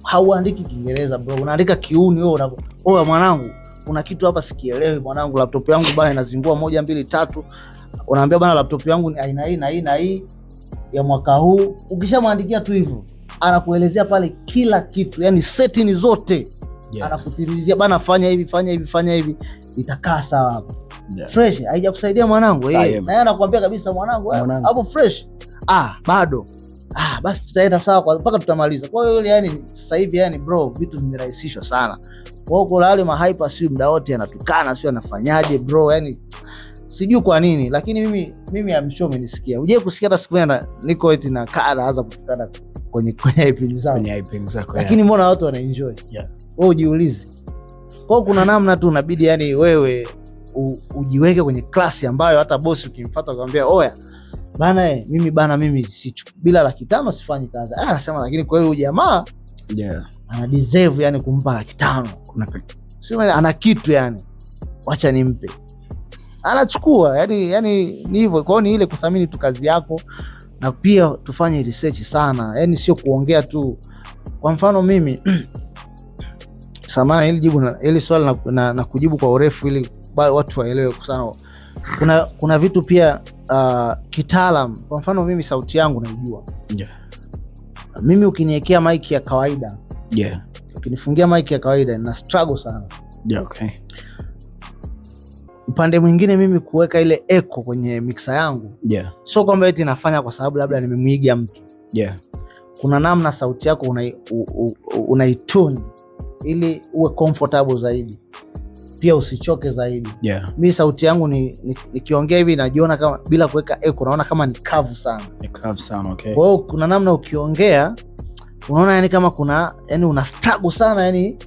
hauandiki Kiingereza bro, unaandika kiuni wewe. Oya mwanangu, kuna kitu hapa sikielewi mwanangu, laptop yangu bana inazingua 1 2 3. Unaambia bana laptop yangu ni aina hii na hii na hii ya mwaka huu. Ukishamwandikia tu hivyo anakuelezea pale kila kitu, yani setting zote. Anakutirizia bana, fanya hivi fanya hivi fanya hivi, itakaa sawa hapo. Fresh haijakusaidia mwanangu. Na yeye anakuambia kabisa mwanangu hapo fresh. Bado. Basi tutaenda sawa mpaka tutamaliza. Kwa hiyo yani sasa hivi yani bro vitu vimerahisishwa sana. Kwa hiyo wale mahyper sio muda wote anatukana sio anafanyaje bro, yani sijui kwa nini, lakini mimi amshow umenisikia. Uje kusikia hata siku niko eti na kada anza kutukana kwenye IP zako. Lakini mbona watu wana enjoy? Wewe ujiulize. Kwa kuna namna tu unabidi yani wewe ujiweke kwenye klasi ambayo hata bosi ukimfuata akamwambia oya bana mimi bila 500 sifanyi kazi. Anasema lakini kwa hiyo jamaa ana deserve yani kumpa 500. Sio ana kitu yani, wacha nimpe. Anachukua yani ni hivyo. Kwa hiyo ni ile kuthamini tu kazi yako, na pia tufanye research sana. Yani sio kuongea tu. Kwa mfano mimi samahani ili swali na kujibu kwa urefu ili watu waelewe sana. Kuna vitu pia kitaalam. Kwa mfano mimi sauti yangu naijua. Mimi ukiniwekea mic ya kawaida, ukinifungia mic ya kawaida na struggle sana. Upande mwingine mimi kuweka ile echo kwenye mixer yangu. Sio kwamba eti nafanya kwa sababu labda nimemwiga mtu. Kuna namna sauti yako unaitune ili uwe comfortable zaidi, pia usichoke zaidi. Mimi sauti yangu nikiongea hivi najiona kama bila kuweka echo naona kama ni kavu sana. Kwa hiyo kuna namna ukiongea unaona yani kama yani una struggle sana yani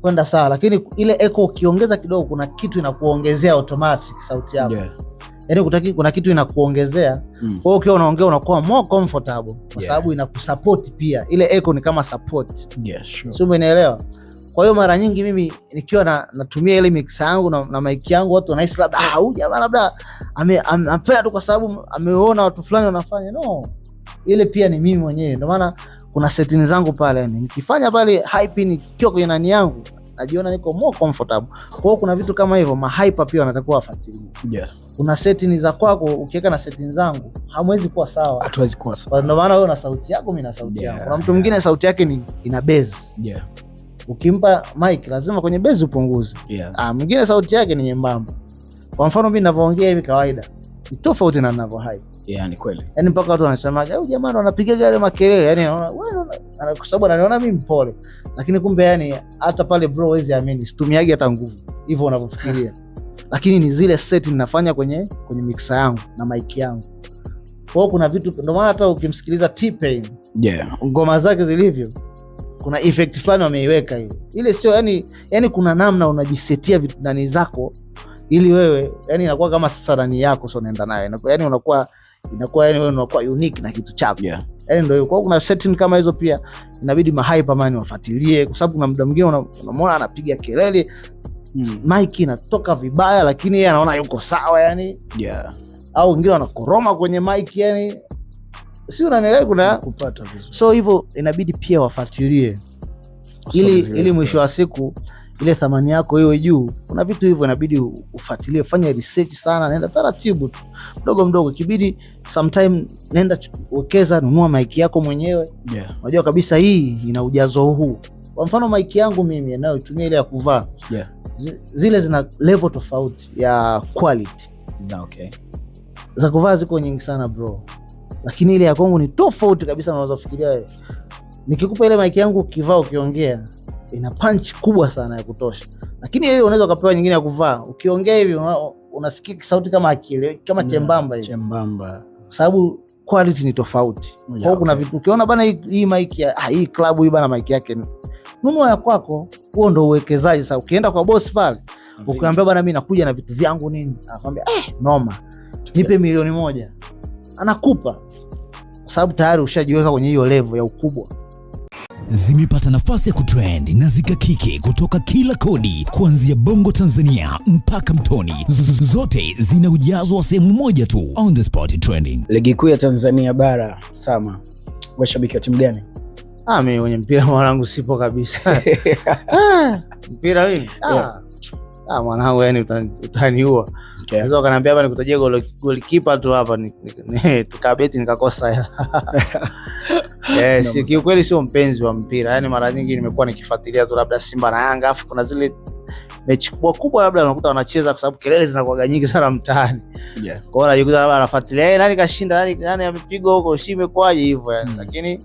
kwenda sawa, lakini ile echo ukiongeza kidogo kuna kitu inakuongezea automatic sauti yako. Yani kuna kitu inakuongezea. Kwa hiyo ukiwa unaongea unakuwa more comfortable kwa sababu inakusupport pia. Ile echo ni kama support. Sio, umeelewa? Kwa hiyo mara nyingi mimi nikiwa natumia ile mix yangu na mic yangu, watu wanahisi labda huyu jamaa labda amefanya tu kwa sababu ameona watu fulani wanafanya. No, ile pia ni mimi mwenyewe. Ndio maana kuna settings zangu pale, yani nikifanya pale hype nikiwa kwenye nani yangu najiona niko more comfortable. Kwa hiyo kuna vitu kama hivyo mahyper pia wanatakiwa wafuatilie. Kuna settings za kwako ukiweka na settings zangu hamwezi kuwa sawa. Hatuwezi kuwa sawa. Ndio maana wewe una sauti yako, mimi na sauti yangu. Kuna mtu mwingine sauti yake ina bass. Ukimpa mic lazima kwenye bass upunguze. Mwingine sauti yake ni nyembamba. Kwa mfano mimi ninavyoongea hivi kawaida ni tofauti na ninavyo hype. Ni kweli. Yani mpaka watu wanasema huyu jamaa ndo anapiga yale makelele, yani anaona wewe kwa sababu ananiona mimi mpole. Lakini kumbe yani hata pale bro wezi amini situmiagi hata nguvu hivyo unavyofikiria. Lakini ni zile set ninafanya kwenye mixer yangu na mic yangu. Kwa hiyo kuna vitu, ndio maana hata ukimsikiliza T-Pain ngoma zake zilivyo kuna effect fulani wameiweka ile sio yani kuna namna unajisetia vitu ndani zako ili wewe yani inakuwa kama sasa ndani yako sio unaenda naye, yani inakuwa yani wewe unakuwa unique na kitu chako. Yani ndio kwa kuna setting kama hizo pia inabidi mahyperman wafuatilie, kwa sababu kuna muda mwingine unamwona anapiga kelele mic inatoka vibaya lakini yeye anaona yuko sawa yani. Au wengine wanakoroma kwenye mic yani si unanielewa, kuna kupata vizuri. So hivyo inabidi pia wafuatilie ili mwisho wa siku ile thamani yako iwe juu. Kuna vitu hivyo inabidi ufuatilie, fanya research sana, nenda taratibu tu mdogo mdogo. Kibidi sometime nenda wekeza, nunua mic yako mwenyewe. Unajua kabisa hii ina ujazo huu. Kwa mfano mic yangu mimi ninayotumia ile ya kuvaa. Zile zina level tofauti ya quality. za kuvaa ziko nyingi sana bro, lakini ile ya kwangu ni tofauti kabisa na unazofikiria wewe. Nikikupa ile mic yangu ukivaa ukiongea ina punch kubwa sana ya kutosha, lakini wewe unaweza kupewa nyingine ya kuvaa ukiongea hivi unasikia sauti kama akile kama chembamba hivi, kwa sababu quality ni tofauti. Kwa hiyo kuna vitu ukiona bana hii mic hii club hii bana mic yake nunua ya kwako, huo ndio uwekezaji. Sasa ukienda kwa boss pale ukiambia bana mimi nakuja na vitu vyangu nini, anakuambia noma, nipe $1,000,000, anakupa, kwa sababu tayari ushajiweka kwenye hiyo level ya ukubwa. Zimepata nafasi ya kutrend na zikakiki kutoka kila kodi, kuanzia Bongo Tanzania mpaka Mtoni. Zote zina ujazo wa sehemu moja tu, on the spot trending. Ligi kuu ya Tanzania bara, Sama, wewe shabiki wa timu gani? Mimi kwenye mpira mwanangu sipo kabisa. Mpira mimi? Mwanangu yani utaniua. Unaweza kaniambia hapa nikutajie goalkeeper tu hapa tukabeti nikakosa hela. Yes, kiukweli sio mpenzi wa mpira. Yaani mara nyingi nimekuwa nikifuatilia tu labda Simba na Yanga, afu kuna zile mechi kubwa labda unakuta wanacheza kwa sababu kelele zinakuwa nyingi sana mtaani. Kwa hiyo unajikuta labda anafuatilia nani kashinda, nani amepigwa huko, imekwaje hivyo yani. Lakini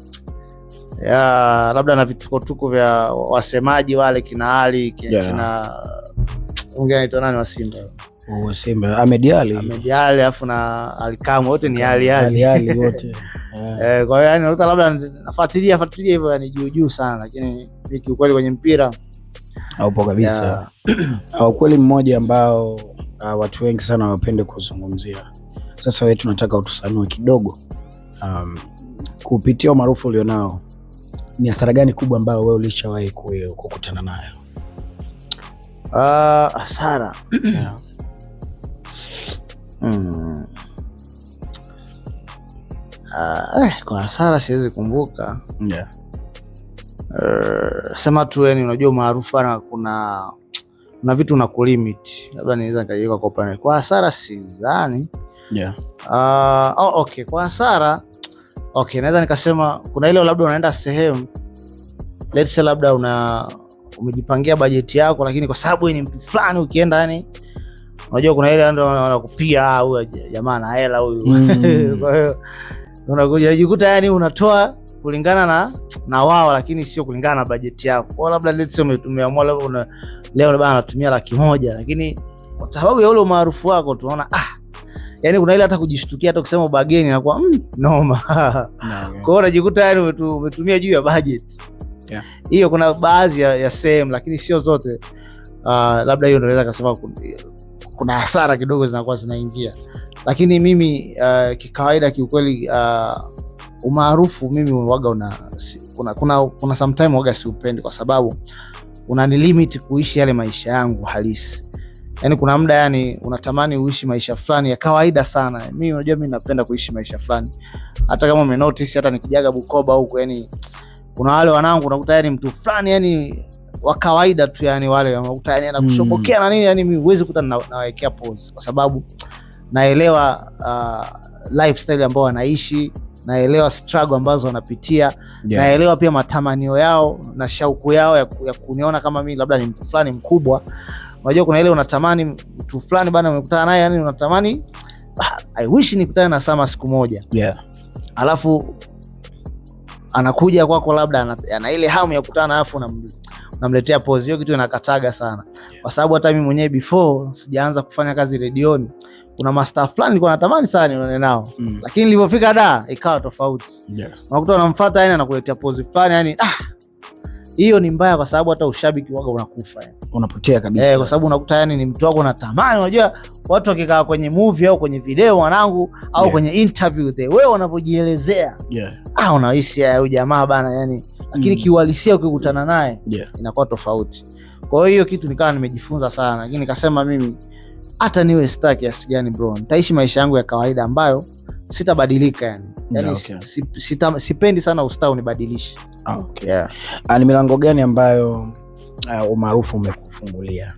labda na vituko vya wasemaji wale kina Ali kina ongea anaitwa nani wa Simba? Simba Ahmed Ali afu na Alikamwe, wote ni Ali wote. Kwa hiyo yani unakuta labda nafuatilia hivyo yani juu sana, lakini kiukweli kwenye mpira haupo kabisa. Ukweli mmoja ambao watu wengi sana wapende kuzungumzia. Sasa wewe tunataka utusanue kidogo, kupitia maarufu ulionao, ni hasara gani kubwa ambayo wewe ulishawahi kukutana nayo? Hasara. Kwa hasara siwezi kumbuka. Sema tu yani unajua maarufu ana kuna vitu na kulimit. Labda niweza nikajiweka kwa upande. Kwa hasara sidhani. Okay, kwa hasara naweza nikasema kuna ile labda unaenda sehemu, let's say labda umejipangia bajeti yako, lakini kwa sababu ni mtu fulani ukienda yani unajua kuna ile ndio wanakupiga huyu jamaa na hela huyu. Kwa hiyo unajikuta yani unatoa kulingana na wao, lakini sio kulingana na bajeti yako. Kwa labda let's say umeamua leo bana natumia $100,000, lakini kwa sababu ya ule maarufu wako tunaona yani kuna ile hata kujishtukia hata ukisema bageni inakuwa noma. Kwa hiyo unajikuta yani umetumia juu ya budget. Hiyo kuna baadhi ya sehemu, lakini sio zote. Labda hiyo ndio naweza kusema kuna hasara kidogo zinakuwa zinaingia, lakini mimi kikawaida kiukweli umaarufu mimi huaga kuna sometime huaga siupendi, kwa sababu unanilimit kuishi yale maisha yangu halisi. Yani kuna muda yani unatamani uishi maisha fulani ya kawaida sana. Mimi unajua mimi napenda kuishi maisha fulani, hata kama umenotice hata nikijaga Bukoba huko, yani kuna wale wanangu unakuta yani mtu fulani yani wa kawaida tu, yani wale unakuta yani anakushobokea na nini, yani mimi huwezi kuta nawekea pause, kwa sababu naelewa lifestyle ambao wanaishi, naelewa struggle ambazo wanapitia, naelewa pia matamanio yao na shauku yao ya kuniona kama mimi labda ni mtu fulani mkubwa. Unajua kuna ile unatamani mtu fulani bana umekutana naye, yani unatamani I wish nikutane na Sama siku moja. Alafu anakuja kwako labda ana ile hamu ya kukutana, alafu unamletea pause. Hiyo kitu inakataga sana, kwa sababu hata mimi mwenyewe before sijaanza kufanya kazi redioni, kuna master fulani nilikuwa natamani sana nione nao, lakini nilipofika ikawa tofauti. Unakuta unamfuata yani anakuletea pause fulani, yani hiyo ni mbaya, kwa sababu hata ushabiki wako unakufa yani, unapotea kabisa. Kwa sababu unakuta yani ni mtu wako unatamani. Unajua watu wakikaa kwenye movie au kwenye video wanangu au kwenye interview wewe wanavyojielezea, unahisi huyu jamaa bana yani, lakini kiuhalisia ukikutana naye inakuwa tofauti. Kwa hiyo kitu nikawa nimejifunza sana, lakini nikasema mimi hata niwe star kiasi gani bro, nitaishi maisha yangu ya kawaida ambayo sitabadilika yani. Sipendi sana ustaa unibadilishe. Ni milango gani ambayo umaarufu umekufungulia?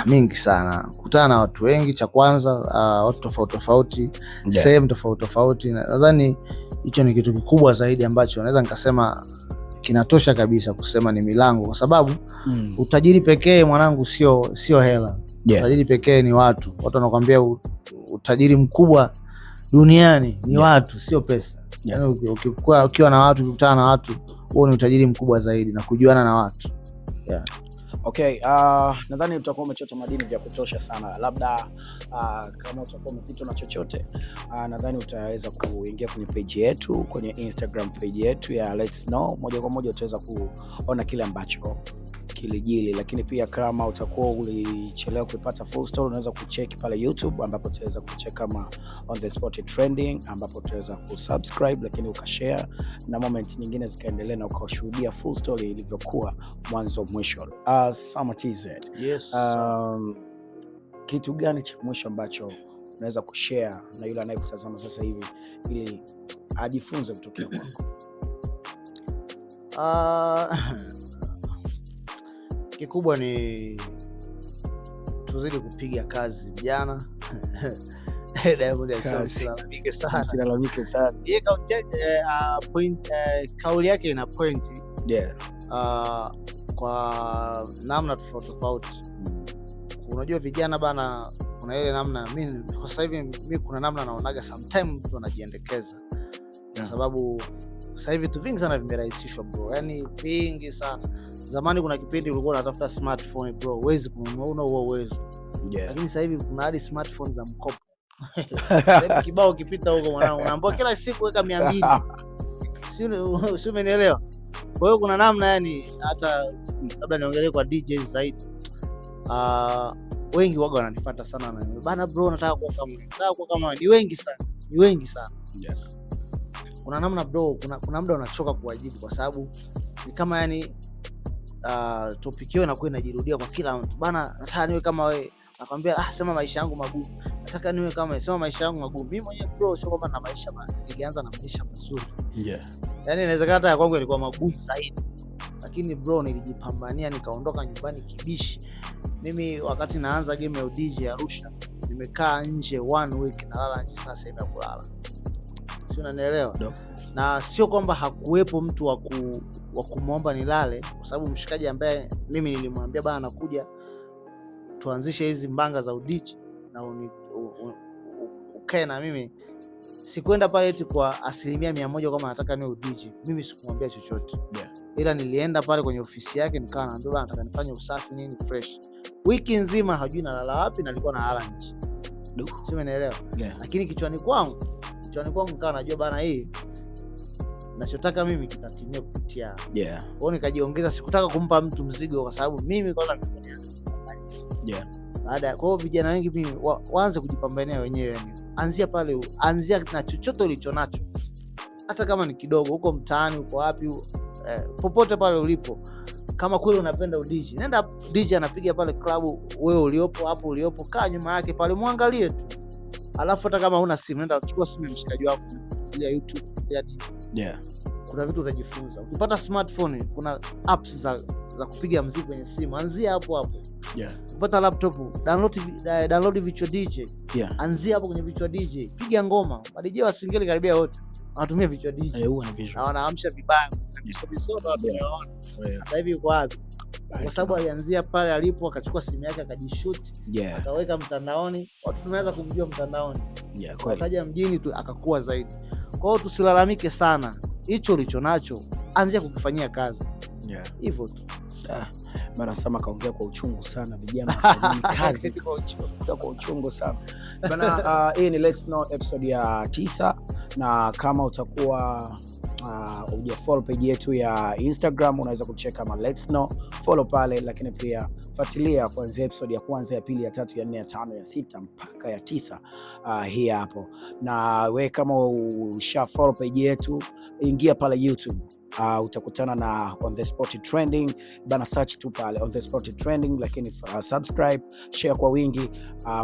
Mingi sana, kutana na watu wengi. Cha kwanza watu tofauti sehemu tofauti. Nadhani hicho ni kitu kikubwa zaidi ambacho naweza nikasema kinatosha kabisa kusema ni milango, kwa sababu utajiri pekee mwanangu sio hela. Utajiri pekee ni watu wanakuambia utajiri mkubwa duniani ni watu, sio pesa. Yani ukiwa na watu, ukikutana na watu, huo ni utajiri mkubwa zaidi, na kujuana na watu. Okay, nadhani utakuwa umechota madini vya kutosha sana. Labda kama utakuwa umepitwa na chochote, nadhani utaweza kuingia kwenye page yetu, kwenye Instagram page yetu ya Let's Know. Moja kwa moja utaweza kuona kile ambacho kilijili, lakini pia kama utakuwa ulichelewa kupata full story, unaweza kucheck pale YouTube, ambapo utaweza kucheck kama on the spot trending, ambapo utaweza kusubscribe, lakini ukashare na moment nyingine zikaendelea, na ukashuhudia full story ilivyokuwa mwanzo mwisho. Sama TZ, Yes. Kitu gani cha mwisho ambacho unaweza kushare na yule anayekutazama sasa hivi ili ajifunze kutokea kwako? Kikubwa ni tuzidi kupiga kazi vijana. Diamond asilalamike sana. Usilalamike sana. Yeye kauli yake ina point. Kwa namna tofauti. Unajua vijana bana, kuna ile namna, mimi kwa sasa hivi kuna namna naonaga sometimes mtu anajiendekeza. Kwa sababu sasa hivi vitu vingi sana vimerahisishwa bro. Yani vingi sana. Zamani kuna kipindi ulikuwa unatafuta smartphone bro, huwezi kununua huo uwezo. Lakini sasa hivi kuna hadi smartphone za mkopo. Sasa kibao kipita huko mwanangu, unaambiwa kila siku weka 200. Sio, umenielewa? Kwa hiyo kuna namna, yani hata labda niongelee kwa DJs zaidi. Wengi waga wananifuata sana na bana bro, nataka kuwa kama ni wengi sana. Kuna namna bro, kuna muda unachoka kuwajibu, kwa sababu ni kama yani topic hiyo inakuwa inajirudia kwa kila mtu. Bana, nataka niwe kama wewe. Nakwambia sema maisha yangu magumu. Nataka niwe kama wewe. Sema maisha yangu magumu. Mimi mwenyewe bro, sio kwamba na maisha nilianza na maisha mazuri. Yani inawezekana hata ya kwangu ilikuwa magumu zaidi. Lakini bro, nilijipambania, nikaondoka nyumbani kibishi. Mimi wakati naanza game ya DJ Arusha, nimekaa nje 1 week, nalala nje sana sehemu ya kulala. Sio, unanielewa? Na sio kwamba hakuwepo mtu wa kumuomba nilale, kwa sababu mshikaji ambaye mimi nilimwambia bana nakuja tuanzishe hizi mbanga za udiji na ukae na mimi, sikwenda pale eti kwa 100% kama nataka ni udiji. Mimi sikumwambia chochote. Ila nilienda pale kwenye ofisi yake, nikawa naambia bana nataka nifanye usafi nini fresh. Wiki nzima hajui nalala wapi, na nilikuwa nalala nje. Sio, umeelewa? Lakini kichwani kwangu nikawa najua bana hii nachotaka mimi kitatimia kupitia. Kwa nikajiongeza, sikutaka kumpa mtu mzigo, kwa sababu mimi kwanza nilianza kupambania. Baada kwa hiyo vijana wengi mimi waanze kujipambania wenyewe, yani anzia pale, anzia na chochote ulicho nacho, hata kama ni kidogo, huko mtaani, uko wapi, popote pale ulipo. Kama kweli unapenda udiji, nenda DJ anapiga pale club, wewe uliopo hapo, kaa nyuma yake pale, muangalie tu. Alafu hata kama huna simu, nenda uchukua simu ya mshikaji wako, ya YouTube ya nini. Kuna vitu utajifunza. Ukipata smartphone, kuna apps za kupiga muziki kwenye simu, anzia hapo. Ukipata laptop, download Virtual DJ. Anzia hapo kwenye Virtual DJ, piga ngoma. DJ wa singeli karibia wote wanatumia Virtual DJ. Na wanaamsha vibaya. Sote watu wanaona. Sasa hivi uko wapi? Kwa sababu alianzia pale alipo, akachukua simu yake akajishoot, akaweka mtandaoni, watu tunaweza kumjua mtandaoni. Akaja mjini tu akakuwa zaidi. Kwa hiyo tusilalamike sana. Hicho ulicho nacho anzia kukifanyia kazi. Hivyo tu. Maana Sama kaongea kwa uchungu sana, vijana wafanyeni kazi kwa uchungu sana. Bana, hii ni Let's Know episode ya 9, na kama utakuwa follow page yetu ya Instagram, unaweza kucheck kama Let's Know, follow pale, lakini pia fuatilia kuanzia episode ya kwanza, ya pili, ya 3, ya 4, ya 5, ya 6 mpaka ya 9 hii hapo. Na we kama usha follow page yetu, ingia pale YouTube, utakutana na On The Spot Trending bana, search tu pale On The Spot Trending, lakini subscribe, share kwa wingi.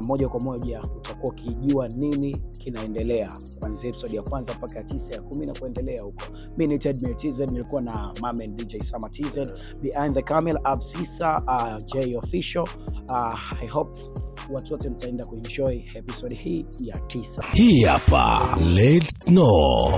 Moja kwa moja utakuwa ukijua nini kinaendelea kuanzia episode ya kwanza mpaka ya 9, ya 10 na kuendelea huko. Mimi ni Ted TZ, nilikuwa na mama DJ Sama TZ, behind the camera Absisa J official. I hope watu wote mtaenda kuenjoy episode hii ya 9. Hii hapa Let's Know.